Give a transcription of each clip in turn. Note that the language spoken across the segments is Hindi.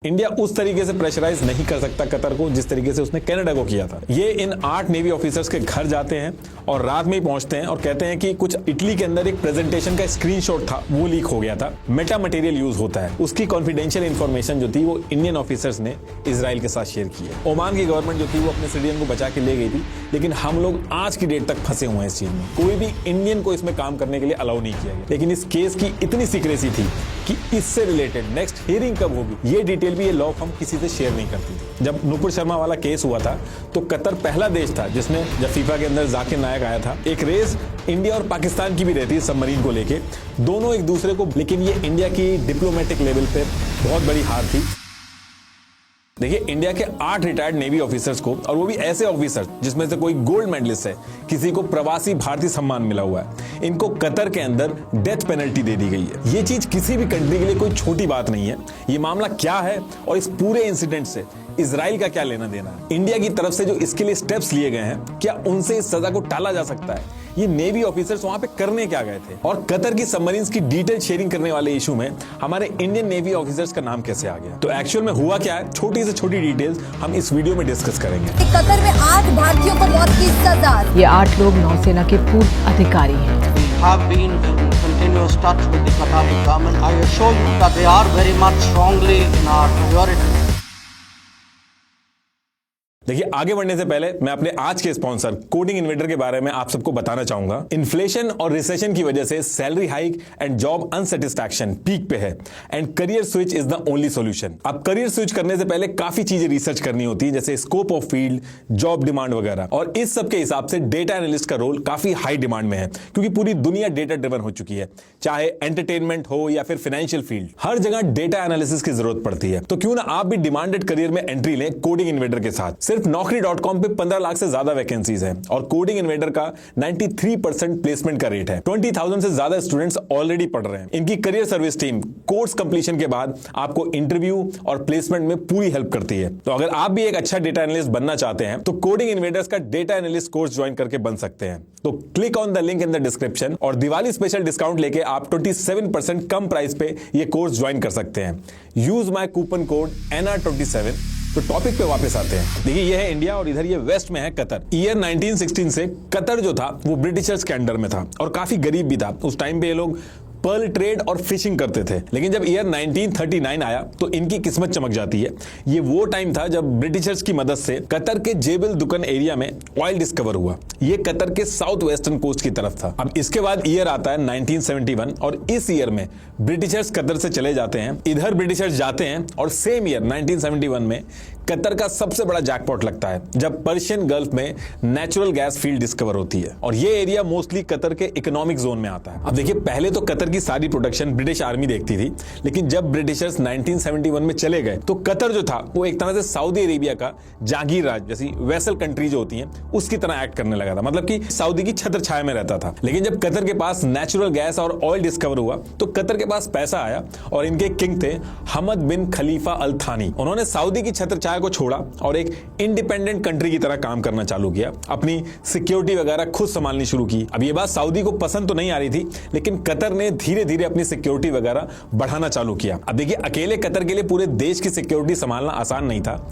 इंडिया उस तरीके से प्रेशराइज नहीं कर सकता कतर को जिस तरीके से उसने कनाडा को किया था। ये इन 8 नेवी ऑफिसर्स के घर जाते हैं और रात में ही पहुंचते हैं और कहते हैं कि कुछ इटली के अंदर एक प्रेजेंटेशन का स्क्रीनशॉट था, वो लीक हो गया था, मेटा मटेरियल यूज होता है, उसकी कॉन्फिडेंशियल इंफॉर्मेशन जो थी वो इंडियन ऑफिसर्स ने इजराइल के साथ शेयर की है। ओमान की गवर्नमेंट जो थी वो अपने सिटीजन को बचा के ले गई थी, लेकिन हम लोग आज की डेट तक फंसे हुए हैं इस चीज में। कोई भी इंडियन को इसमें काम करने के लिए अलाउ नहीं किया गया। लेकिन इस केस की इतनी सीक्रेसी थी कि इससे रिलेटेड नेक्स्ट हियरिंग कब होगी ये डिटेल भी ये लॉ फर्म किसी से शेयर नहीं करती थी। जब नुपुर शर्मा वाला केस हुआ था तो कतर पहला देश था जिसने, जब फीफा के अंदर जाकिर नायक आया था, एक रेस इंडिया और पाकिस्तान की भी रहती है सबमरीन को लेके, दोनों एक दूसरे को, लेकिन ये इंडिया की डिप्लोमेटिक लेवल पे बहुत बड़ी हार थी। देखिए, इंडिया के 8 रिटायर्ड नेवी ऑफिसर्स को, और वो भी ऐसे ऑफिसर्स जिसमें से कोई गोल्ड मेडलिस्ट है, किसी को प्रवासी भारतीय सम्मान मिला हुआ है, इनको कतर के अंदर डेथ पेनल्टी दे दी गई है। ये चीज किसी भी कंट्री के लिए कोई छोटी बात नहीं है। ये मामला क्या है और इस पूरे इंसिडेंट से इजराइल का क्या लेना देना है, इंडिया की तरफ से जो इसके लिए स्टेप्स लिए गए हैं, क्या उनसे इस सजा को टाला जा सकता है, ये नेवी ऑफिसर्स वहां पे करने क्या गए थे, और कतर की सबमरीन्स की डिटेल शेयरिंग करने वाले इशू में हमारे इंडियन नेवी ऑफिसर्स का नाम कैसे आ गया, तो एक्चुअल में हुआ क्या है, छोटी से छोटी डिटेल्स हम इस वीडियो में डिस्कस करेंगे। कतर में 8 भारतीयों को मौत की सजा। ये 8 लोग नौसेना के पूर्व अधिकारी हैं। have been in continuous touch with the Qatari government. I assure you that they are very much strongly in our priority. देखिए, आगे बढ़ने से पहले मैं अपने आज के स्पॉन्सर कोडिंग इन्वेडर के बारे में आप सबको बताना चाहूंगा। इन्फ्लेशन और रिसेशन की वजह से salary hike and job unsatisfaction peak पे है and career switch is the only solution. अब करियर स्विच करने से पहले काफी चीजें रिसर्च करनी होती है, जैसे scope of field, job demand वगैरह, और इस सब के हिसाब से डेटा एनालिस्ट का रोल काफी हाई डिमांड में है, क्योंकि पूरी दुनिया डेटा ड्रिवन हो चुकी है। चाहे एंटरटेनमेंट हो या फिर फाइनेंशियल फील्ड, हर जगह डेटा एनालिसिस की जरूरत पड़ती है। तो क्यों ना आप भी डिमांडेड करियर में एंट्री लें कोडिंग इन्वेडर के साथ। सिर्फ Naukri.com पे 15 लाख से ज्यादा वैकेंसीज हैं और कोडिंग इन्वेडर का 93% प्लेसमेंट का रेट है। 20,000 से ज्यादा स्टूडेंट्स ऑलरेडी पढ़ रहे हैं। इनकी career service team course completion के बाद आपको इंटरव्यू और प्लेसमेंट में पूरी हेल्प करती है। तो अगर आप भी एक अच्छा डेटा एनालिस्ट बनना चाहते हैं तो कोडिंग इन्वेडर्स का डेटा एनालिस्ट कोर्स ज्वाइन करके बन सकते हैं। तो click on the link in the description और दिवाली स्पेशल डिस्काउंट लेके आप 27% कम प्राइस पे ये कोर्स ज्वाइन कर सकते हैं। Use my coupon code NR27। तो टॉपिक पे वापस आते हैं। देखिए, ये है इंडिया और इधर ये वेस्ट में है कतर। ईयर 1916 से कतर जो था वो ब्रिटिशर्स के अंडर में था और काफी गरीब भी था। उस टाइम पे ये लोग पर्ल ट्रेड और फिशिंग करते थे। लेकिन जब ईयर 1939 आया तो इनकी किस्मत चमक जाती है। ये वो टाइम था जब ब्रिटिशर्स की मदद से कतर के जेबल दुकन एरिया में ऑयल डिस्कवर हुआ। ये कतर के साउथ वेस्टर्न कोस्ट की तरफ था। अब इसके बाद ईयर आता है 1971 और इस ईयर में ब्रिटिशर्स कतर से चले जाते हैं, इधर ब्रिटिशर्स जाते हैं और सेम ईयर 1971 में कतर का सबसे बड़ा जैकपॉट लगता है जब पर्शियन गल्फ में नेचुरल गैस फील्ड डिस्कवर होती है और ये एरिया मोस्टली कतर के इकोनॉमिक जोन में आता है। अब देखिए, पहले तो कतर की सारी प्रोडक्शन ब्रिटिश आर्मी देखती थी, लेकिन जब ब्रिटिशर्स 1971 में चले गए तो कतर जो था वो एक तरह से सऊदी अरेबिया का जागीर राज जैसी वेसल कंट्री जो होती है उसकी तरह एक्ट करने लगा था, मतलब कि सऊदी की छत्र छाया में रहता था। लेकिन जब कतर के पास नेचुरल गैस और ऑयल डिस्कवर हुआ तो कतर के पास पैसा आया और इनके किंग थे हमद बिन खलीफा अल थानी। उन्होंने सऊदी की छत्र छाया को छोड़ा और एक इंडिपेंडेंट कंट्री की तरह काम करना चालू किया, अपनी सिक्योरिटी वगैरह खुद संभालनी शुरू की। अब ये बात सऊदी को पसंद तो नहीं आ रही थी, लेकिन कतर ने धीरे धीरे अपनी सिक्योरिटी वगैरह बढ़ाना चालू किया। अब देखिए, अकेले कतर के लिए पूरे देश की सिक्योरिटी संभालना आसान नहीं था।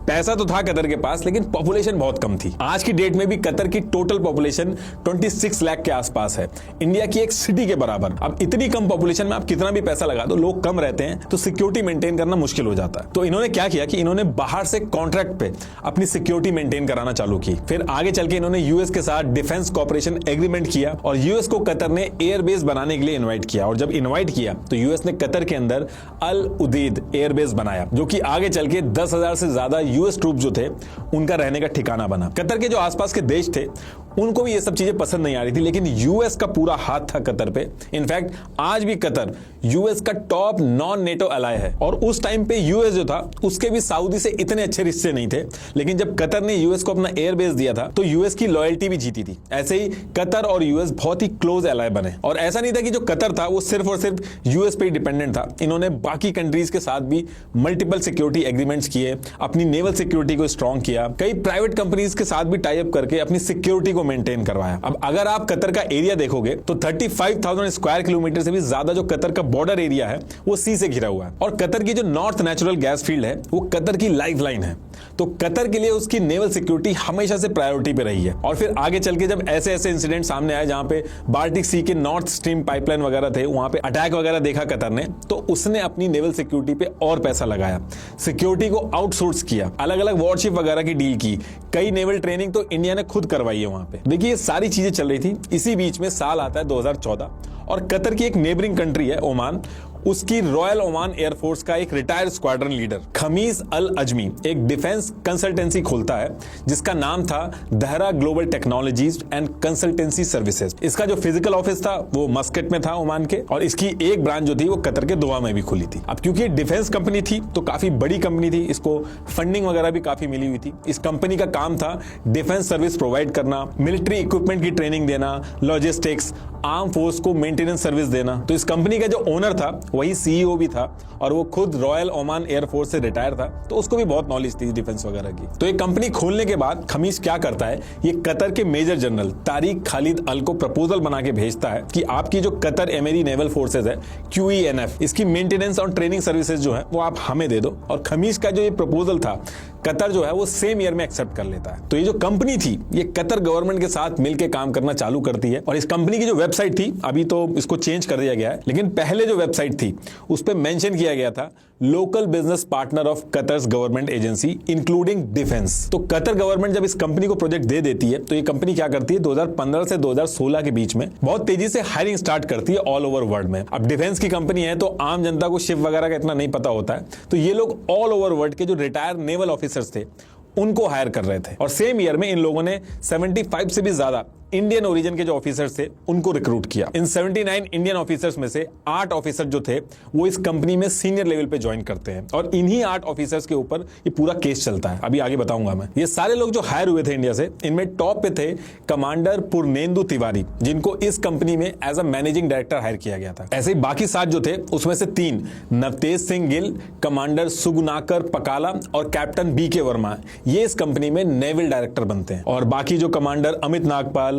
पैसा तो था कतर के पास, लेकिन पॉपुलेशन बहुत कम थी। आज की डेट में भी कतर की टोटल पॉपुलेशन 26 लाख के आसपास है, इंडिया की एक सिटी के बराबर। अब इतनी कम पॉपुलेशन में आप कितना भी पैसा लगा दो, लोग कम रहते हैं तो सिक्योरिटी मेंटेन करना मुश्किल हो जाता है। तो इन्होंने क्या किया कि इन्होंने बाहर से कॉन्ट्रैक्ट पे अपनी सिक्योरिटी मेंटेन कराना चालू की। फिर आगे चल के इन्होंने यूएस के साथ डिफेंस कॉर्पोरेशन एग्रीमेंट किया और यूएस को कतर ने एयरबेस बनाने के लिए इन्वाइट किया। और जब इन्वाइट किया तो यूएस ने कतर के अंदर अल उदीद एयरबेस बनाया, जो कि आगे चल के 10,000 से ज्यादा यूएस ट्रूप जो थे उनका रहने का ठिकाना बना। कतर के जो आसपास के देश थे उनको भी ये सब चीजें पसंद नहीं आ रही थी, लेकिन यूएस का पूरा हाथ था कतर पे। इनफैक्ट आज भी कतर यूएस का टॉप नॉन नेटो अलाय है और उस टाइम पे यूएस जो था उसके भी सऊदी से इतने अच्छे रिश्ते नहीं थे। लेकिन जब कतर ने यूएस को अपना एयरबेस दिया था तो यूएस की लॉयल्टी भी जीती थी। ऐसे ही कतर और यूएस बहुत ही क्लोज अलाय बने। और ऐसा नहीं था कि जो कतर था वो सिर्फ और सिर्फ यूएस पे ही डिपेंडेंट था। इन्होंने बाकी कंट्रीज के साथ भी मल्टीपल सिक्योरिटी एग्रीमेंट्स किए, अपनी नेवल सिक्योरिटी को स्ट्रॉन्ग किया, कई प्राइवेट कंपनीज के साथ भी टाई अप करके अपनी सिक्योरिटी को मेंटेन करवाया। अब अगर आप कतर का एरिया देखोगे तो 35,000 स्क्वायर किलोमीटर से भी ज्यादा जो कतर का बॉर्डर एरिया है वो सी से घिरा हुआ है। और कतर की जो नॉर्थ नेचुरल गैस फील्ड है वो कतर की लाइफलाइन है। तो कतर के लिए उसकी नेवल सिक्योरिटी हमेशा से प्रायोरिटी पे रही है। और फिर आगे चल के जब ऐसे ऐसे इंसिडेंट सामने आए जहां पे बाल्टिक सी के नॉर्थ स्ट्रीम पाइपलाइन वगैरह थे, वहां पे अटैक वगैरह देखा कतर ने, तो उसने अपनी नेवल सिक्योरिटी पे और पैसा लगाया, सिक्योरिटी को आउटसोर्स किया, अलग अलग वॉरशिप वगैरह की डील की, कई नेवल ट्रेनिंग तो इंडिया ने खुद करवाई है वहां पे। देखिए ये सारी चीजें चल रही थी। इसी बीच में साल आता है 2014 और कतर की एक नेबरिंग कंट्री है ओमान, उसकी रॉयल ओमान एयरफोर्स का एक retired squadron leader Khamis Al Ajmi एक डिफेंस कंसल्टेंसी खोलता है जिसका नाम था Dahra Global Technologies and Consultancy Services. इसका जो फिजिकल ऑफिस था वो मस्कट में था ओमान के, और इसकी एक ब्रांच जो थी वो कतर के दोहा में भी खुली थी। अब क्योंकि डिफेंस कंपनी थी तो काफी बड़ी कंपनी थी, इसको फंडिंग वगैरह भी काफी मिली हुई थी। इस कंपनी का काम था डिफेंस सर्विस प्रोवाइड करना, मिलिट्री इक्विपमेंट की ट्रेनिंग देना, लॉजिस्टिक्स, आर्म फोर्स को मेंटेनेंस सर्विस देना। तो इस कंपनी का जो ओनर था वही सीईओ भी था और वो खुद रॉयल ओमान एयरफोर्स से रिटायर था, तो उसको भी बहुत नॉलेज थी डिफेंस वगैरह की। तो ये कंपनी खोलने के बाद खमीस क्या करता है, ये कतर के मेजर जनरल तारिक खालिद अल को प्रपोजल बना के भेजता है कि आपकी जो कतर एमेरी नेवल फोर्सेज है QENF, इसकी मेंटेनेंस और ट्रेनिंग सर्विसेज जो है वो आप हमें दे दो। और खमीस का जो ये प्रपोजल था कतर जो है वो सेम ईयर में एक्सेप्ट कर लेता है। तो ये जो कंपनी थी ये कतर गवर्नमेंट के साथ मिलकर काम करना चालू करती है। और इस कंपनी की जो वेबसाइट थी, अभी तो इसको चेंज कर दिया गया है, लेकिन पहले जो वेबसाइट थी उस पर मेंशन किया गया था local business partner of Qatar's government agency including defence. तो कतर गवर्नमेंट जब इस कंपनी को प्रोजेक्ट दे देती है तो ये कंपनी क्या करती है 2015 से 2016 के बीच में बहुत तेजी से हायरिंग स्टार्ट करती है ऑल ओवर वर्ल्ड में। अब डिफेंस की कंपनी है तो आम जनता को शिप वगैरह का इतना नहीं पता होता है, तो ये लोग ऑल ओवर वर्ल्ड के जो रिटायर्ड नेवल ऑफिसर्स थे उनको हायर कर रहे थे। और सेम ईयर में इन लोगों ने 75 से भी ज्यादा इंडियन ओरिजिन के जो ऑफिसर्स थे उनको रिक्रूट किया। इन 79 इंडियन ऑफिसर्स में से 8 ऑफिसर जो थे वो इस कंपनी में सीनियर लेवल पे ज्वाइन करते हैं और इन्हीं 8 ऑफिसर्स के ऊपर ये पूरा केस चलता है। अभी आगे बताऊंगा मैं। ये सारे लोग जो हायर हुए थे इंडिया से, इनमें टॉप पे थे कमांडर पुरनेंदु तिवारी, जिनको इस कंपनी में as a managing director hire किया गया था। ऐसे ही बाकी 7 जो थे उसमें से 3 नवतेज सिंह गिल, कमांडर सुगुनाकर पकाला और कैप्टन BK वर्मा, ये इस कंपनी में नेवल डायरेक्टर बनते हैं। और बाकी जो कमांडर अमित नागपाल,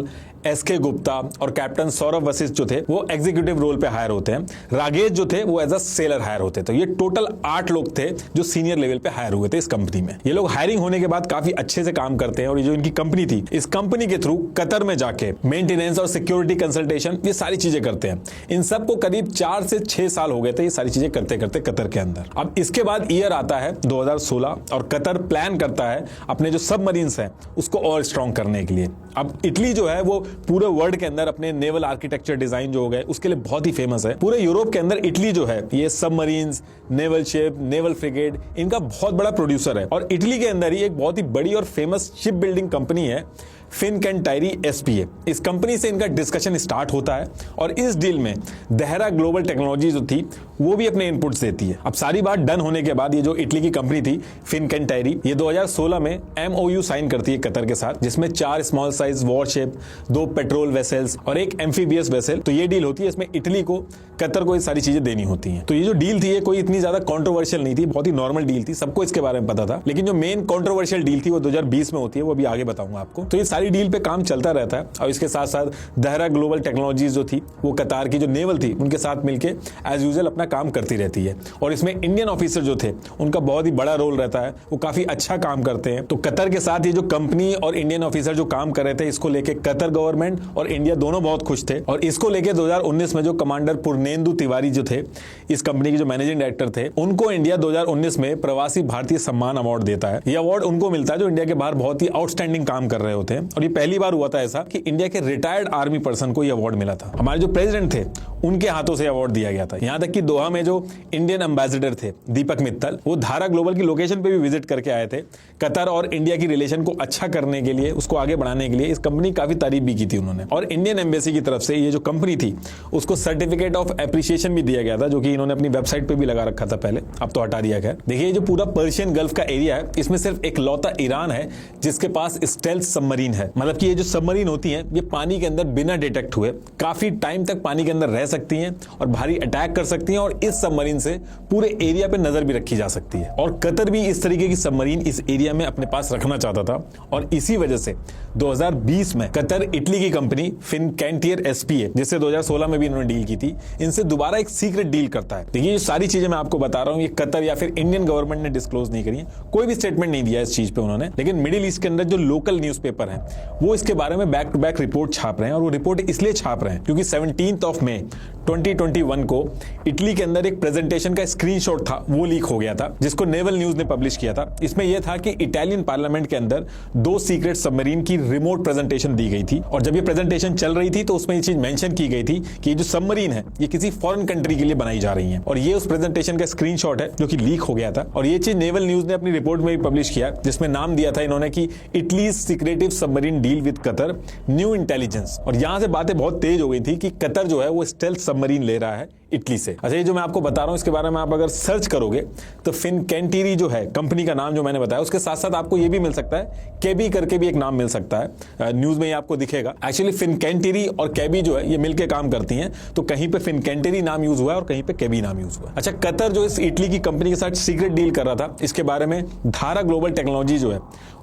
SK गुप्ता और कैप्टन सौरभ वशिष्ठ जो थे वो एग्जीक्यूटिव रोल पे हायर होते हैं। रागेश जो थे वो एज अ सेलर हायर होते। तो ये टोटल 8 लोग थे जो सीनियर लेवल पे हायर हुए थे इस कंपनी में। ये लोग हायरिंग होने के बाद काफी अच्छे से काम करते हैं और ये जो इनकी कंपनी थी, इस कंपनी के थ्रू कतर में जाके मेंटेनेंस और सिक्योरिटी कंसल्टेशन ये सारी चीजें करते हैं। इन सबको करीब 4 से 6 साल हो गए थे ये सारी चीजें करते करते कतर के अंदर। अब इसके बाद ईयर आता है 2016 और कतर प्लान करता है अपने जो सबमरीन्स हैं उसको और स्ट्रॉन्ग करने के लिए। अब इटली जो है वो पूरे वर्ल्ड के अंदर अपने नेवल आर्किटेक्चर डिजाइन जो हो गए उसके लिए बहुत ही फेमस है। पूरे यूरोप के अंदर इटली जो है ये submarines, naval ship, naval frigate, इनका बहुत बड़ा प्रोड्यूसर है। और इटली के अंदर ही एक बहुत ही बड़ी और फेमस शिप बिल्डिंग कंपनी है फिनकैंटायरी SPA। इस कंपनी से इनका डिस्कशन स्टार्ट होता है और इस डील में दहरा ग्लोबल टेक्नोलॉजी जो थी वो भी अपने इनपुट्स देती है। अब सारी बात डन होने के बाद ये जो इटली की कंपनी थी फिनकैंटायरी, ये 2016 में MOU साइन करती है कतर के साथ, जिसमें 4 small size worship, 2 patrol vessels और 1 एम्फीबियस वेसल। तो ये डील होती है, इसमें इटली को कतर को ये सारी चीजें देनी होती हैं। तो ये जो डील थी ये कोई इतनी ज्यादा कॉन्ट्रोवर्शियल नहीं थी, बहुत ही नॉर्मल डील थी, सबको इसके बारे में पता था। लेकिन जो मेन कॉन्ट्रोवर्शियल डील थी वो 2020 में होती है, वो भी आगे बताऊंगा आपको। तो ये सारी डील पे काम चलता रहता है और इसके साथ साथ दहरा ग्लोबल टेक्नोलॉजीज जो थी वो कतार की जो नेवल थी उनके साथ मिलके एज यूजुअल अपना काम करती रहती है। और इसमें इंडियन ऑफिसर जो थे उनका बहुत ही बड़ा रोल रहता है, वो काफी अच्छा काम करते हैं। तो कतर के साथ ये जो कंपनी और इंडियन ऑफिसर जो काम कर रहे थे, इसको लेके कतर गवर्नमेंट और इंडिया दोनों बहुत खुश थे। और इसको लेके 2019 में जो कमांडर पुरनेंदु तिवारी जो थे, इस कंपनी के जो मैनेजिंग डायरेक्टर थे, उनको इंडिया 2019 में प्रवासी भारतीय सम्मान अवार्ड देता है। ये अवार्ड उनको मिलता है जो इंडिया के बाहर बहुत ही आउटस्टैंडिंग काम कर रहे होते हैं। और ये पहली बार हुआ था ऐसा कि इंडिया के रिटायर्ड आर्मी पर्सन को ये अवार्ड मिला था। हमारे जो प्रेसिडेंट थे उनके हाथों से अवार्ड दिया गया था। यहां तक कि दोहा में जो इंडियन एम्बेसडर थे दीपक मित्तल, वो धारा ग्लोबल की लोकेशन पे भी विजिट करके आए थे। कतर और इंडिया की रिलेशन को अच्छा करने के लिए, उसको आगे बढ़ाने के लिए इस कंपनी काफी तारीफ भी की थी उन्होंने। और इंडियन एम्बेसी की तरफ से ये जो कंपनी थी उसको सर्टिफिकेट ऑफ एप्रिसिएशन भी दिया गया था, जो कि इन्होंने अपनी वेबसाइट पे भी लगा रखा था पहले, अब तो हटा दिया गया। देखिए जो पूरा पर्शियन गल्फ का एरिया है, इसमें सिर्फ एक लौता ईरान है जिसके पास स्टेल्थ सबमरीन है। है, मतलब कि ये जो सबमरीन होती हैं ये पानी के अंदर बिना डिटेक्ट हुए काफी टाइम तक पानी के अंदर रह सकती हैं और भारी अटैक कर सकती हैं, और इस सबमरीन से पूरे एरिया पे नजर भी रखी जा सकती है। और कतर भी इस तरीके की सबमरीन इस एरिया में अपने पास रखना चाहता था, और इसी वजह से 2020 में कतर इटली की कंपनी फिनकैंटियर एसपीए, जिससे 2016 में भी इन्होंने डील की थी, इनसे दोबारा एक सीक्रेट डील करता है। देखिए, ये सारी चीजें मैं आपको बता रहा हूं, ये कतर या फिर इंडियन गवर्नमेंट ने डिस्क्लोज नहीं करी है, कोई भी स्टेटमेंट नहीं दिया इस चीज पे उन्होंने, लेकिन मिडिल ईस्ट के अंदर जो लोकल न्यूज़पेपर हैं वो इसके बारे में बैक टू बैक रिपोर्ट छाप रहे हैं, और वो रिपोर्ट इसलिए छाप रहे हैं क्योंकि 17 मई 2021 को इटली के अंदर एक प्रेजेंटेशन का स्क्रीनशॉट था, वो लीक हो गया था, जिसको नेवल न्यूज ने पब्लिश किया था। इसमें यह था कि इटालियन पार्लियामेंट के अंदर 2 सीक्रेट सबमरीन की रिमोट प्रेजेंटेशन दी गई थी, और जब ये प्रेजेंटेशन चल रही थी तो उसमें ये चीज मेंशन की गई थी कि जो सबमरीन है ये किसी फॉरेन कंट्री के लिए बनाई जा रही है, और ये उस प्रेजेंटेशन का स्क्रीनशॉट है जो कि लीक हो गया था। और ये चीज नेवल न्यूज ने अपनी रिपोर्ट में भी पब्लिश किया, जिसमें नाम दिया था इन्होंने कि Italy secretive submarine deal with Qatar new intelligence. और यहां से बातें बहुत तेज हो गई थी कि कतर जो है वो स्टेल्थ सबमरीन ले रहा है इटली से। अच्छा, ये जो मैं आपको बता रहा हूं इसके बारे में आप अगर सर्च करोगे तो फिनकैंटिरी जो है कंपनी का नाम जो मैंने बताया, उसके साथ साथ आपको ये भी मिल सकता है, केबी करके भी एक नाम मिल सकता है, न्यूज में ये आपको दिखेगा। एक्चुअली फिनकैंटिरी और केबी जो है ये मिलकर काम करती हैं, तो कहीं पे फिनकैंटिरी नाम यूज हुआ है और कहीं पे केबी नाम यूज हुआ है। अच्छा, कतर जो इस इटली की कंपनी के साथ सीक्रेट डील कर रहा था, इसके बारे में धारा ग्लोबल टेक्नोलॉजी जो है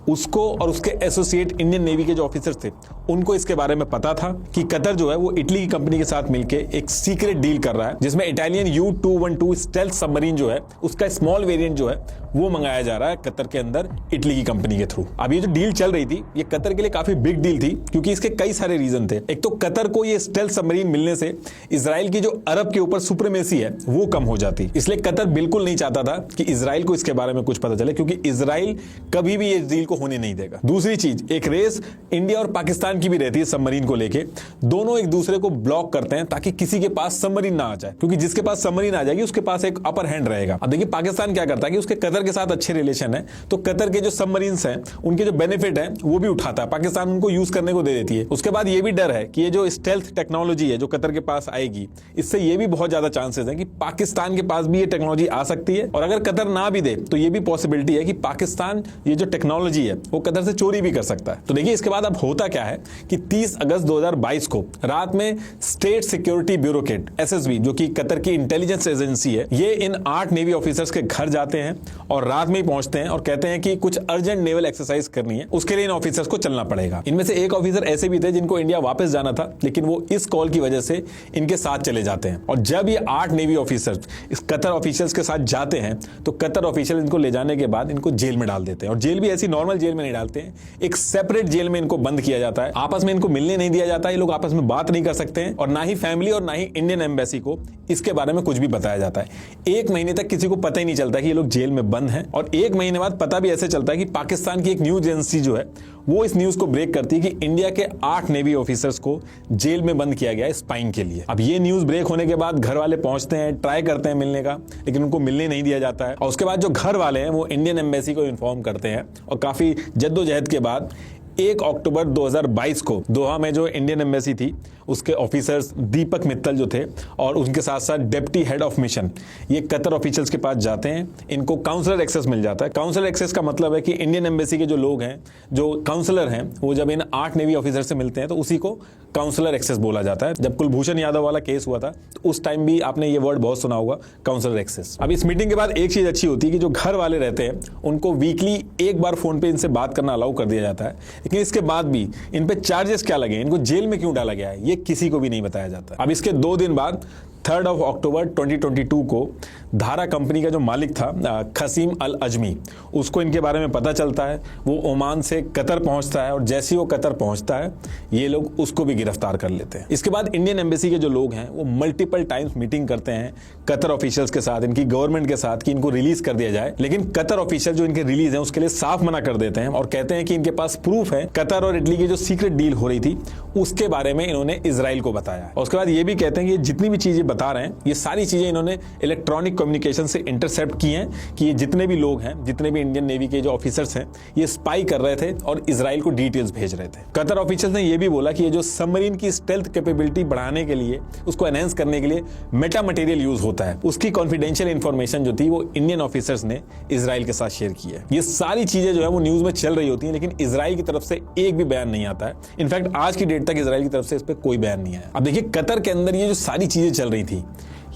उसको और उसके एसोसिएट इंडियन नेवी के जो ऑफिसर्स थे उनको इसके बारे में पता था कि कतर जो है वो इटली की कंपनी के साथ मिलकर एक सीक्रेट डील कर रहा है, जिसमें इटालियन U-212 स्टेल्थ सबमरीन जो है उसका स्मॉल वेरिएंट जो है वो मंगाया जा रहा है कतर के अंदर इटली की कंपनी के थ्रू। अब ये जो डील चल रही थी ये कतर के लिए काफी बिग डील थी, क्योंकि इसके कई सारे रीजन थे। एक तो कतर को ये स्टेल्थ सबमरीन मिलने से इजराइल की जो अरब के ऊपर सुप्रीमेसी है वो कम हो जाती, इसलिए कतर बिल्कुल नहीं चाहता था कि इजराइल को इसके बारे में कुछ पता चले, क्योंकि इजराइल कभी भी ये डील को होने नहीं देगा। दूसरी चीज, एक रेस इंडिया और पाकिस्तान की भी रहती है सबमरीन को लेके, दोनों एक दूसरे को ब्लॉक करते हैं ताकि किसी के पास सबमरीन ना आ जाए, क्योंकि जिसके पास सबमरीन आ जाएगी उसके पास एक अपर हैंड रहेगा। अब देखिए पाकिस्तान क्या करता है कि उसके कतर के साथ अच्छे रिलेशन है, तो कतर के जो सबमरीन्स हैं उनके जो बेनिफिट है वो भी उठाता है, पाकिस्तान उनको यूज करने को दे देती है। उसके बाद ये भी डर है कि ये जो स्टेल्थ टेक्नोलॉजी है जो कतर के पास आएगी, इससे ये भी बहुत ज्यादा चांसेस है कि पाकिस्तान के पास भी ये टेक्नोलॉजी आ सकती है, और अगर कतर ना भी दे तो ये भी पॉसिबिलिटी है कि पाकिस्तान ये जो टेक्नोलॉजी है वो कतर से चोरी भी कर सकता है। तो देखिए इसके बाद अब होता क्या है कि 30 अगस्त 2022 को रात में स्टेट सिक्योरिटी ब्यूरोक्रेट SSB जो कि कतर की इंटेलिजेंस एजेंसी है, ये इन 8 नेवी ऑफिसर्स के घर जाते हैं और रात में ही पहुंचते हैं और कहते हैं कि कुछ अर्जेंट नेवल एक्सरसाइज करनी है, उसके लिए इन ऑफिसर्स को चलना पड़ेगा। इनमें से एक ऑफिसर ऐसे भी थे जिनको इंडिया वापस जाना था, लेकिन वो इस कॉल की वजह से इनके साथ चले जाते हैं। और जब ये 8 नेवी ऑफिसर्स इस कतर ऑफिशियल्स के साथ जाते हैं तो कतर ऑफिशियल इनको ले जाने के बाद इनको जेल में डाल देते हैं, और जेल भी ऐसी नॉर्मल जेल में नहीं डालते हैं, एक सेपरेट जेल में इनको बंद किया जाता है। आपस में इनको मिलने नहीं दिया जाता है, ये लोग आपस में बात नहीं कर सकते हैं, और ना ही फैमिली और ना ही इंडियन एम्बेसी को इसके बारे में कुछ भी बताया जाता है। 1 महीने तक किसी को पता ही नहीं चलता कि ये लोग जेल में बंद हैं, और 1 महीने बाद पता भी ऐसे चलता है कि पाकिस्तान की एक न्यूज एजेंसी जो है वो इस न्यूज को ब्रेक करती है कि इंडिया के 8 नेवी ऑफिसर्स को जेल में बंद किया गया है स्पाइंग के लिए। अब ये न्यूज ब्रेक होने के बाद घर वाले पहुंचते हैं, ट्राई करते हैं मिलने का, लेकिन उनको मिलने नहीं दिया जाता है। और उसके बाद जो घर वाले हैं वो इंडियन एम्बेसी को इन्फॉर्म करते हैं, और काफी जद्दोजहद के बाद 1 अक्टूबर 2022 को दोहा में जो इंडियन एम्बेसी थी उसके ऑफिसर्स दीपक मित्तल जो थे और उनके साथ साथ डिप्टी हेड ऑफ मिशन ये कतर ऑफिशियल्स के पास जाते हैं। इनको काउंसलर एक्सेस मिल जाता है। काउंसलर एक्सेस का मतलब है कि इंडियन एम्बेसी के जो लोग हैं, जो काउंसलर हैं, वो जब इन 8 नेवी ऑफिसर से मिलते हैं तो उसी को काउंसलर एक्सेस बोला जाता है। जब कुलभूषण यादव वाला केस हुआ था तो उस टाइम भी आपने ये वर्ड बहुत सुना होगा, काउंसलर एक्सेस। अब इस मीटिंग के बाद एक चीज अच्छी होती है कि जो घर वाले रहते हैं उनको वीकली एक बार फोन पे इनसे बात करना अलाउ कर दिया जाता है, लेकिन इसके बाद भी इन पे चार्जेस क्या लगे, इनको जेल में क्यों डाला गया है, ये किसी को भी नहीं बताया जाता। अब इसके 2 दिन बाद 3 अक्टूबर 2022 को धारा कंपनी का जो मालिक था खसीम अल अजमी, उसको इनके बारे में पता चलता है। वो ओमान से कतर पहुंचता है और जैसे ही वो कतर पहुंचता है ये लोग उसको भी गिरफ्तार कर लेते हैं। इसके बाद इंडियन एम्बेसी के जो लोग हैं वो मल्टीपल टाइम्स मीटिंग करते हैं कतर ऑफिशियल्स के साथ, इनकी गवर्नमेंट के साथ कि इनको रिलीज कर दिया जाए, लेकिन कतर ऑफिशियल जो इनके रिलीज है उसके लिए साफ मना कर देते हैं और कहते हैं कि इनके पास प्रूफ है कतर और इटली की जो सीक्रेट डील हो रही थी उसके बारे में इन्होंने इजराइल को बताया। और उसके बाद ये भी कहते हैं कि जितनी भी चीजें बता रहे हैं, ये सारी चीजें इन्होंने इलेक्ट्रॉनिक कम्युनिकेशन से इंटरसेप्ट की हैं कि ये जितने भी लोग हैं, जितने भी इंडियन नेवी के जो ऑफिसर्स हैं, ये स्पाई कर रहे थे और इजराइल को डिटेल्स भेज रहे थे। कतर ऑफिशियल्स ने ये भी बोला कि ये जो सबमरीन की स्टेल्थ कैपेबिलिटी बढ़ाने के लिए, उसको एनहेंस करने के लिए मेटा मटेरियल यूज होता है, उसकी कॉन्फिडेंशियल इंफॉर्मेशन जो थी वो इंडियन ऑफिसर्स ने इजराइल के साथ शेयर की है। ये सारी चीजें जो है वो न्यूज में चल रही होती हैं, लेकिन इजराइल की तरफ से एक भी बयान नहीं आता है। इनफैक्ट आज की डेट तक इजराइल की तरफ से इस पर कोई बयान नहीं आया। अब देखिए, कतर के अंदर ये जो सारी चीजें चल रही थी,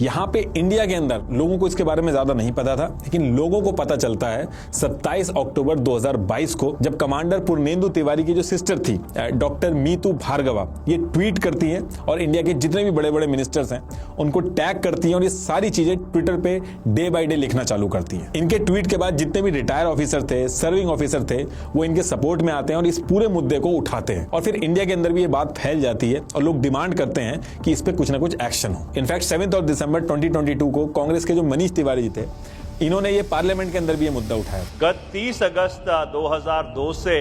यहां पे इंडिया के अंदर लोगों को इसके बारे में ज्यादा नहीं पता था, लेकिन लोगों को पता चलता है 27 अक्टूबर 2022 को, जब कमांडर पूर्णेंदु तिवारी की जो सिस्टर थी डॉक्टर मीतू भार्गवा, ये ट्वीट करती हैं और इंडिया के जितने भी बड़े बड़े मिनिस्टर्स हैं उनको टैग करती हैं और ये सारी चीजें ट्विटर पे डे बाय डे लिखना चालू करती हैं। इनके ट्वीट के बाद जितने भी रिटायर ऑफिसर थे, सर्विंग ऑफिसर थे, वो इनके सपोर्ट में आते हैं और इस पूरे मुद्दे को उठाते हैं। और फिर इंडिया के अंदर भी ये बात फैल जाती है और लोग डिमांड करते हैं कि इस पे कुछ ना कुछ एक्शन हो। इनफैक्ट 7 दिसंबर 2022 को कांग्रेस के जो मनीष तिवारी जी थे, इन्होंने ये पार्लियामेंट के अंदर भी ये मुद्दा उठाया। गत 30 अगस्त 2002 से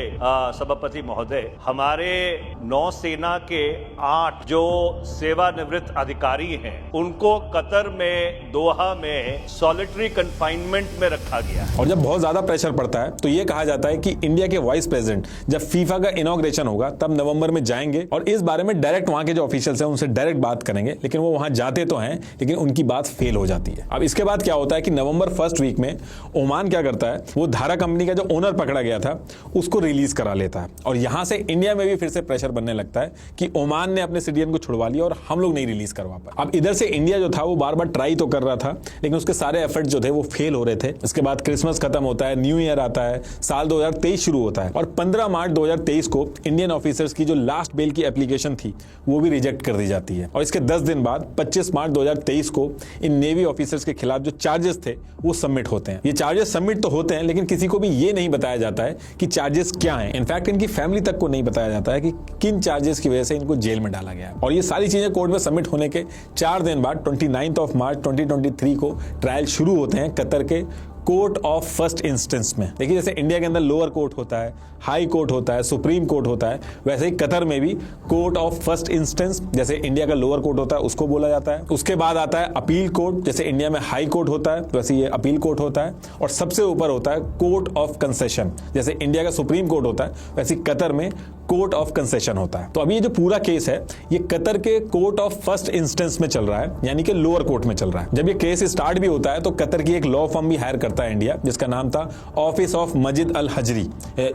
सभापति महोदय, हमारे नौसेना के 8 जो सेवानिवृत्त अधिकारी हैं, उनको कतर में दोहा में सॉलिटरी कंफाइनमेंट में रखा गया। और जब बहुत ज्यादा प्रेशर पड़ता है तो ये कहा जाता है कि इंडिया के वाइस प्रेसिडेंट जब फीफा का इनॉग्रेशन होगा तब नवंबर में जाएंगे और इस बारे में डायरेक्ट वहां के जो ऑफिशियल्स हैं उनसे डायरेक्ट बात करेंगे, लेकिन वो वहां जाते तो हैं लेकिन उनकी बात फेल हो जाती है। अब इसके बाद क्या होता है कि नवंबर फर्स्ट वीक में ओमान क्या करता है, वो धारा कंपनी का जो ओनर पकड़ा गया था उसको रिलीज करा लेता है और यहां से इंडिया में भी फिर से प्रेशर बनने लगता है कि ओमान ने अपने सिटीजन को छुड़वा लिया और हम लोग नहीं रिलीज करवा पाए। अब इधर से इंडिया जो था वो बार बार ट्राई तो कर रहा था, लेकिन उसके सारे एफर्ट जो थे वो फेल हो रहे थे। इसके बाद क्रिसमस खत्म होता है, न्यू ईयर आता है, साल 2023 शुरू होता है और 15 मार्च 2023 को इंडियन ऑफिसर्स की जो लास्ट बेल की एप्लीकेशन थी वो भी रिजेक्ट कर दी जाती है। और इसके 10 दिन बाद 25 मार्च 2023 को इन नेवी ऑफिसर्स के खिलाफ जो चार्जेस थे वो सबमिट होते हैं। ये चार्जेस सबमिट तो होते हैं, लेकिन किसी को भी ये नहीं बताया जाता है कि चार्जेस क्या हैं। इनफैक्ट इनकी फैमिली तक को नहीं बताया जाता है कि किन चार्जेस की वजह से इनको जेल में डाला गया। और ये सारी चीजें कोर्ट में सबमिट होने के 4 दिन बाद 29 मार्च 2023 को ट्रायल शुरू होते हैं कतर के कोर्ट ऑफ फर्स्ट इंस्टेंस में। देखिए, जैसे इंडिया के अंदर लोअर कोर्ट होता है, हाई कोर्ट होता है, सुप्रीम कोर्ट होता है, वैसे ही कतर में भी कोर्ट ऑफ फर्स्ट इंस्टेंस, जैसे इंडिया का लोअर कोर्ट होता है उसको बोला जाता है। उसके बाद आता है अपील कोर्ट, जैसे इंडिया में हाई कोर्ट होता है वैसे ये अपील कोर्ट होता है। और सबसे ऊपर होता है कोर्ट ऑफ कंसेशन, जैसे इंडिया का सुप्रीम कोर्ट होता है वैसे कतर में कोर्ट ऑफ कंसेशन होता है। तो अभी ये जो पूरा केस है ये कतर के कोर्ट ऑफ फर्स्ट इंस्टेंस में चल रहा है, यानी कि लोअर कोर्ट में चल रहा है। जब ये केस स्टार्ट भी होता है तो कतर की एक लॉ फर्म भी हायर करता है इंडिया, जिसका नाम था ऑफिस ऑफ मजिद अल हजरी।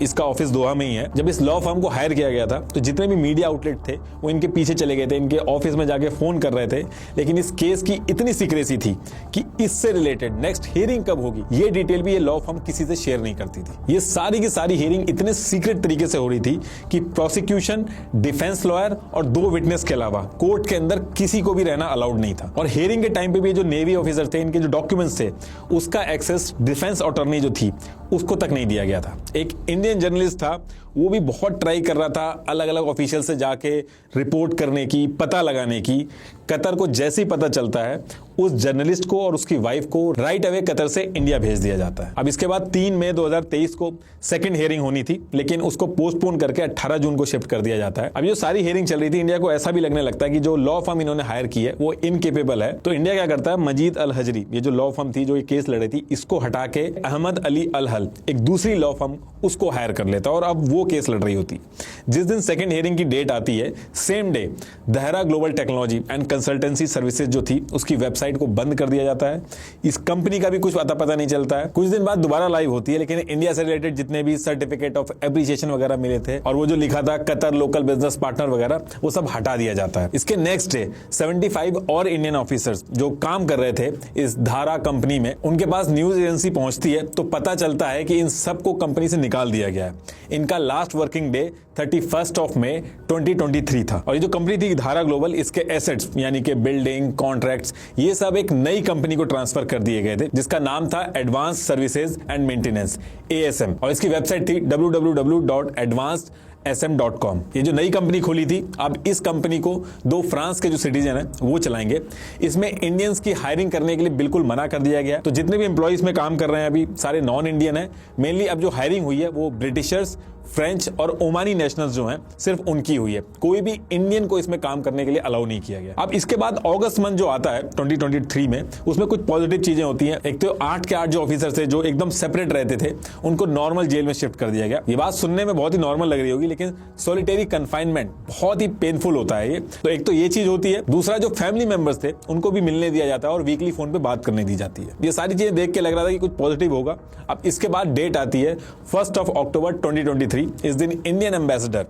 इसका ऑफिस दोहा में ही है। जब इस लॉ फर्म को हायर किया गया था तो जितने भी मीडिया आउटलेट थे वो इनके पीछे चले गए थे, इनके ऑफिस में जाके फोन कर रहे थे, लेकिन इस केस की इतनी सीक्रेसी थी कि इससे रिलेटेड नेक्स्ट हियरिंग कब होगी ये डिटेल भी ये लॉ फर्म किसी से शेयर नहीं करती थी। ये सारी की सारी हियरिंग इतने सीक्रेट तरीके से हो रही थी कि प्रोसिक्यूशन, डिफेंस लॉयर और 2 विटनेस के अलावा कोर्ट के अंदर किसी को भी रहना अलाउड नहीं था। और हियरिंग के टाइम पे भी जो नेवी ऑफिसर थे, इनके जो डॉक्यूमेंट्स थे, उसका एक्सेस डिफेंस अटॉर्नी जो थी उसको तक नहीं दिया गया था। एक इंडियन जर्नलिस्ट था, वो भी बहुत ट्राई कर रहा था अलग अलग ऑफिशियल से जाके रिपोर्ट करने की, पता लगाने की। कतर को जैसे ही पता चलता है उस जर्नलिस्ट को और उसकी वाइफ को राइट अवे कतर से इंडिया भेज दिया जाता है। अब इसके बाद 3 मई 2023 को सेकंड हियरिंग होनी थी, लेकिन उसको पोस्टपोन करके 18 जून को शिफ्ट कर दिया जाता है। अब जो सारी हियरिंग चल रही थी, इंडिया को ऐसा भी लगने लगता है कि जो लॉ फर्म इन्होंने हायर की है वो इनकेपेबल है। तो इंडिया क्या करता है, मजीद अल हजरी, ये जो लॉ फर्म थी जो ये केस लड़ रही थी, इसको हटा के अहमद अली अल हल, एक दूसरी लॉ फर्म, उसको हायर कर लेता है और अब वो केस लड़ रही होती। जिस दिन सेकंड हियरिंग की डेट आती है, same day Dahra Global Technology and Consultancy Services जो थी उसकी वेबसाइट को बंद कर दिया जाता है। इस कंपनी का भी कुछ पता नहीं चलता है। कुछ दिन बाद दोबारा लाइव होती है, लेकिन इंडिया से रिलेटेड जितने भी सर्टिफिकेट ऑफ एप्रिसिएशन वगैरह मिले थे और वो जो लिखा था कतर लोकल बिजनेस पार्टनर वगैरह, वो सब हटा दिया जाता है। इसके नेक्स्ट डे 75 और इंडियन ऑफिसर्स जो काम कर रहे थे इस धारा कंपनी में, उनके पास न्यूज एजेंसी पहुंचती है तो पता चलता है कि इन सबको कंपनी से निकाल दिया गया है। इनका लास्ट वर्किंग डे 31 मई 2023 था। और ये जो कंपनी थी धारा ग्लोबल, इसके एसेट्स यानी कि बिल्डिंग, कॉन्ट्रैक्ट्स, ये सब एक नई कंपनी को ट्रांसफर कर दिए गए थे जिसका नाम था advance services and maintenance, ASM। और इसकी वेबसाइट थी www.advanced.sm.com। ये जो नई कंपनी खोली थी, अब इस कंपनी को 2 फ्रांस के जो सिटीजन हैं वो चलाएंगे। इसमें इंडियंस की हायरिंग करने के लिए बिल्कुल मना कर दिया गया। तो जितने भी एम्प्लॉइज में काम कर रहे हैं अभी सारे नॉन इंडियन हैं। मेनली अब जो हायरिंग हुई है वो ब्रिटिशर्स, फ्रेंच और ओमानी नेशनल्स जो हैं सिर्फ उनकी हुई है। कोई भी इंडियन को इसमें काम करने के लिए अलाउ नहीं किया गया। अब इसके बाद अगस्त मंथ जो आता है 2023 में, उसमें कुछ पॉजिटिव चीजें होती हैं। एक तो 8 के 8 जो ऑफिसर थे जो एकदम सेपरेट रहते थे उनको नॉर्मल जेल में शिफ्ट कर दिया गया। ये बात सुनने में बहुत ही नॉर्मल लग रही होगी, लेकिन सॉलिटरी कन्फाइनमेंट बहुत ही पेनफुल होता है ये। तो एक तो ये चीज होती है। दूसरा, जो फैमिली मेंबर्स थे उनको भी मिलने दिया जाता है और वीकली फोन पे बात करने दी जाती है। ये सारी चीजें देख के लग रहा था कि कुछ पॉजिटिव होगा। अब इसके बाद डेट आती है 1 अक्टूबर 2023। इस दिन इंडियन एम्बेसडर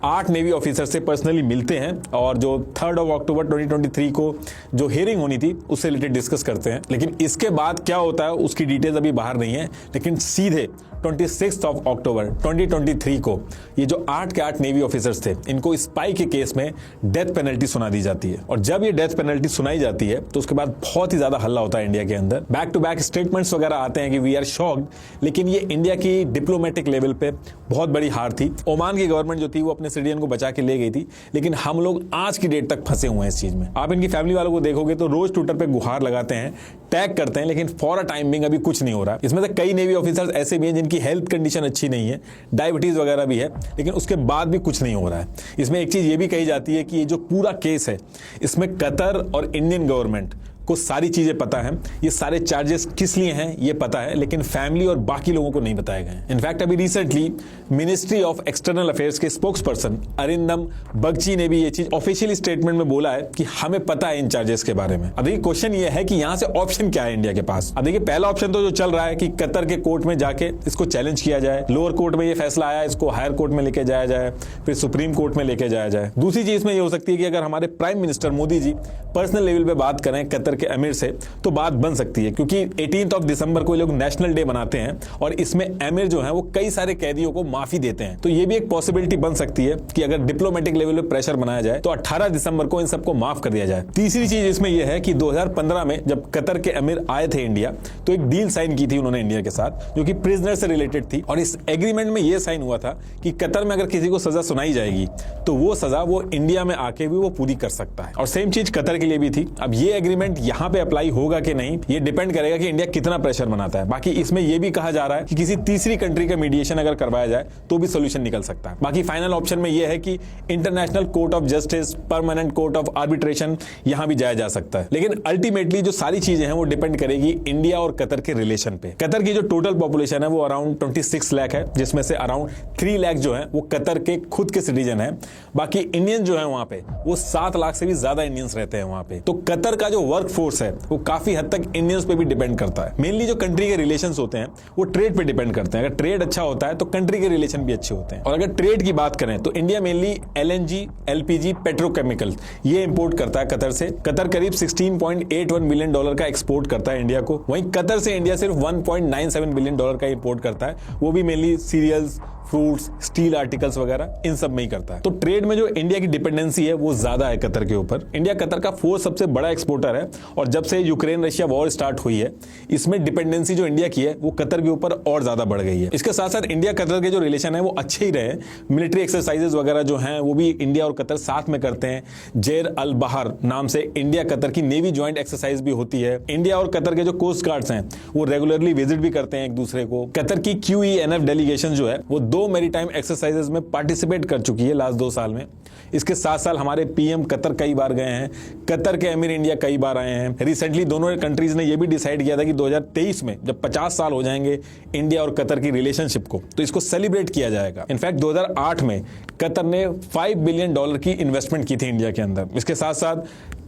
8 नेवी ऑफिसर से पर्सनली मिलते हैं और जो 3 अक्टूबर 2023 को जो हियरिंग होनी थी उससे रिलेटेड डिस्कस करते हैं। लेकिन इसके बाद क्या होता है उसकी डिटेल्स अभी बाहर नहीं है, लेकिन सीधे 26 अक्टूबर 2023 को ये जो 8 के 8 नेवी ऑफिसर्स थे इनको स्पाई के केस में डेथ पेनल्टी सुना दी जाती है। और जब ये डेथ पेनल्टी सुनाई जाती है तो उसके बाद बहुत ही ज्यादा हल्ला होता है इंडिया के अंदर। बैक टू बैक स्टेटमेंट्स वगैरह आते हैं कि वी आर शॉक्ड, लेकिन ये इंडिया की डिप्लोमेटिक लेवल पे बहुत बड़ी हार थी। ओमान की गवर्नमेंट जो थी वो अपने सिटीजन को बचा के ले गई थी, लेकिन हम लोग आज की डेट तक फंसे हुए हैं इस चीज में। आप इनकी फैमिली वालों को देखोगे तो रोज ट्विटर पे गुहार लगाते हैं, टैग करते हैं, लेकिन फॉर अ टाइम बिंग अभी कुछ नहीं हो रहा। इसमें से कई नेवी ऑफिसर्स ऐसे भी हैं जिनकी हेल्थ कंडीशन अच्छी नहीं है, डायबिटीज वगैरह भी है, लेकिन उसके बाद भी कुछ नहीं हो रहा है। इसमें एक चीज ये भी कही जाती है कि ये जो पूरा केस है इसमें कतर और इंडियन गवर्नमेंट को सारी चीजें पता है, ये सारे चार्जेस किस लिए हैं ये पता है, लेकिन फैमिली और बाकी लोगों को नहीं बताए गए। इनफैक्ट अभी recently ministry of external affairs के स्पोक्स पर्सन अरिंदम बगची ने भी ये चीज ऑफिशियली स्टेटमेंट में बोला है कि हमें पता है इन चार्जेस के बारे में। अब देखिए क्वेश्चन ये है कि यहां से ऑप्शन क्या है इंडिया के पास। अब देखिए पहला ऑप्शन तो जो चल रहा है कि कतर के कोर्ट में जाके इसको चैलेंज किया जाए, लोअर कोर्ट में ये फैसला आया, इसको हायर कोर्ट में लेके जाया जाए, फिर सुप्रीम कोर्ट में लेके जाया जाए। दूसरी चीज में ये हो सकती है कि अगर हमारे prime minister Modi ji personal level पे बात करें कतर के अमीर से तो बात बन सकती है, क्योंकि 18 दिसंबर को ये लोग नेशनल डे मनाते हैं और इसमें अमीर जो है वो कई सारे कैदियों को माफी देते हैं। तो ये भी एक पॉसिबिलिटी बन सकती है कि अगर डिप्लोमेटिक लेवल पे प्रेशर बनाया जाए तो 18 दिसंबर को इन सबको माफ कर दिया जाए। तीसरी चीज इसमें यह है कि 2015 में जब कतर के अमीर आए थे इंडिया तो एक डील साइन की थी उन्होंने इंडिया के साथ जो कि प्रिजनर से रिलेटेड थी, और इस एग्रीमेंट में यह साइन हुआ था कि कतर में अगर किसी को सजा सुनाई जाएगी तो वो सजा वो इंडिया में आके भी वो पूरी कर सकता है, और सेम चीज कतर के लिए भी थी। अब ये एग्रीमेंट यहां पे अप्लाई होगा कि नहीं ये डिपेंड करेगा कि इंडिया कितना प्रेशर बनाता है। बाकी इसमें यह भी कहा जा रहा है कि किसी तीसरी कंट्री का मीडिएशन अगर करवाया जाए तो भी सोल्यूशन निकल सकता है। बाकी फाइनल ऑप्शन में यह है कि international court of justice, permanent court of arbitration, यहां भी जाया जा सकता है। लेकिन अल्टीमेटली जो सारी चीजें हैं वो डिपेंड करेगी इंडिया और कतर के रिलेशन पे। कतर की जो टोटल पॉपुलेशन है वो अराउंड 26 लाख है, जिसमें से अराउंड 3 लाख जो है वो कतर के खुद के सिटीजन है। बाकी इंडियन जो है वहां पे वो 7 लाख से भी ज्यादा इंडियंस रहते हैं वहां पे। तो कतर का जो वर्क फोर्स है वो काफी हद तक इंडियंस पे भी डिपेंड करता है। मेनली जो कंट्री के रिलेशंस होते हैं वो ट्रेड पे डिपेंड करते हैं। अगर ट्रेड अच्छा होता है तो कंट्री के रिलेशन भी अच्छे होते हैं। और अगर ट्रेड की बात करें तो India mainly LNG, LPG, petrochemical ये इंपोर्ट करता है कतर से। कतर करीब $16.81 बिलियन का एक्सपोर्ट करता है इंडिया को। वहीं कतर से इंडिया सिर्फ $1.97 बिलियन का इंपोर्ट करता है, वो भी mainly cereals, fruits, steel articles वगैरह इन सब में ही करता है। तो ट्रेड में जो इंडिया की डिपेंडेंसी है वो ज्यादा है कतर के ऊपर। इंडिया कतर का 4th सबसे बड़ा एक्सपोर्टर है, और जब से यूक्रेन रशिया वॉर स्टार्ट हुई है इसमें डिपेंडेंसी जो इंडिया की है वो कतर के ऊपर और ज्यादा बढ़ गई है। इसके साथ साथ इंडिया कतर के जो रिलेशन है वो अच्छे ही रहे। मिलिट्री एक्सरसाइजेस वगैरह जो हैं वो भी इंडिया और कतर साथ में करते हैं। जेर अल बहर नाम से इंडिया कतर की नेवी ज्वाइंट एक्सरसाइज भी होती है। इंडिया और कतर के जो कोस्ट गार्ड्स हैं वो रेगुलरली विजिट भी करते हैं एक दूसरे को। कतर की QENF डेलीगेशन जो है वो 2 मैरीटाइम एक्सरसाइजेस में पार्टिसिपेट कर चुकी है लास्ट 2 साल में। इसके साथ साथ हमारे PM कतर कई बार गए हैं, कतर के अमीर इंडिया कई बार आए हैं। रिसेंटली दोनों कंट्रीज ने यह भी डिसाइड किया था कि 2023 में जब 50 साल हो जाएंगे इंडिया और कतर की रिलेशनशिप को, तो इसको सेलिब्रेट किया जाएगा। इनफैक्ट 2008 में कतर ने $5 बिलियन की इन्वेस्टमेंट की थी इंडिया के अंदर। इसके साथ साथ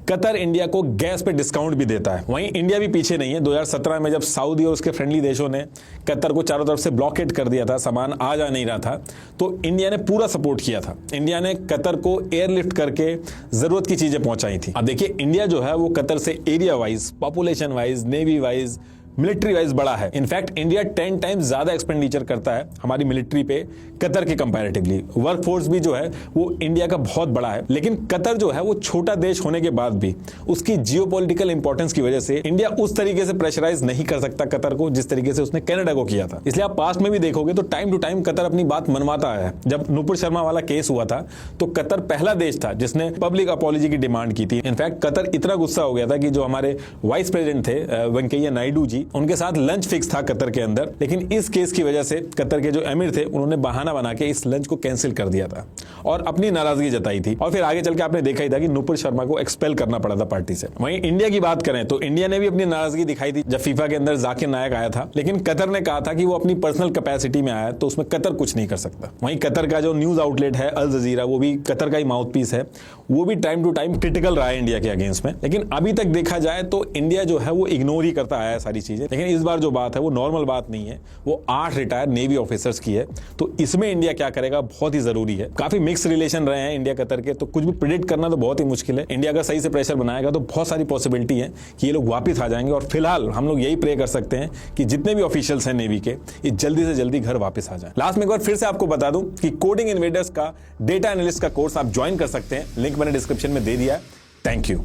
कतर इंडिया को गैस पे डिस्काउंट भी देता है। वहीं इंडिया भी पीछे नहीं है। 2017 में जब सऊदी और उसके फ्रेंडली देशों ने कतर को चारों तरफ से ब्लॉकेट कर दिया था, सामान आ जा नहीं रहा था, तो इंडिया ने पूरा सपोर्ट किया था। इंडिया ने कतर को एयरलिफ्ट करके जरूरत की चीजें पहुंचाई थी। अब देखिए इंडिया जो है वो कतर से area wise, population wise, navy wise, military wise बड़ा है। इनफैक्ट इंडिया 10 टाइम्स ज्यादा एक्सपेंडिचर करता है हमारी मिलिट्री पे कतर के कंपैरेटिवली। वर्क फोर्स भी जो है वो इंडिया का बहुत बड़ा है, लेकिन कतर जो है वो छोटा देश होने के बाद भी उसकी जियोपॉलिटिकल इंपॉर्टेंस की वजह से इंडिया उस तरीके से प्रेशराइज नहीं कर सकता कतर को जिस तरीके से उसने कनाडा को किया था। इसलिए आप पास्ट में भी देखोगे तो टाइम टू टाइम कतर अपनी बात मनवाता है। जब नुपुर शर्मा वाला केस हुआ था तो कतर पहला देश था जिसने पब्लिक अपॉलॉजी की डिमांड की थी। इनफैक्ट कतर इतना गुस्सा हो गया था कि जो हमारे वाइस प्रेसिडेंट थे वेंकैया नायडू जी, थी, उनके साथ लंच फिक्स था कतर के अंदर, लेकिन इस केस की वजह से कतर के जो एमिर थे उन्होंने बहाना बना के इस लंच को कैंसिल कर दिया था और अपनी नाराजगी जताई थी। और फिर आगे चल के आपने देखा ही था कि नुपुर शर्मा को एक्सपेल करना पड़ा था पार्टी से। वहीं इंडिया की बात करें तो इंडिया ने भी अपनी नाराजगी दिखाई थी जब फीफा के अंदर जाकिर नायक आया था, लेकिन कतर ने कहा था कि वो अपनी पर्सनल कैपेसिटी में आया तो उसमें कतर कुछ नहीं कर सकता। वहीं कतर का जो न्यूज आउटलेट है अल जजीरा, वो भी कतर का ही माउथपीस है, वो भी टाइम टू टाइम क्रिटिकल रहा है इंडिया के अगेंस्ट में। लेकिन अभी तक देखा जाए तो इंडिया जो है वो इग्नोर ही करता आया है सारी चीजें। लेकिन इस बार जो बात है वो नॉर्मल बात नहीं है, वो 8 रिटायर्ड नेवी ऑफिसर्स की है, तो इसमें इंडिया क्या करेगा बहुत ही जरूरी है। काफी मिक्स रिलेशन रहे हैं इंडिया कतर के, तो कुछ भी प्रिडिक्ट करना तो बहुत ही मुश्किल है। इंडिया अगर सही से प्रेशर बनाएगा तो बहुत सारी पॉसिबिलिटी है कि ये लोग वापस आ जाएंगे। और फिलहाल हम लोग यही प्रे कर सकते हैं कि जितने भी ऑफिशियल्स हैं नेवी के, ये जल्दी से जल्दी घर वापस आ जाए। लास्ट में एक बार फिर से आपको बता दूं कि कोडिंग इन्वेडर्स का डेटा एनालिस्ट का कोर्स आप ज्वाइन कर सकते हैं, लिंक मैंने डिस्क्रिप्शन में दे दिया है। Thank you.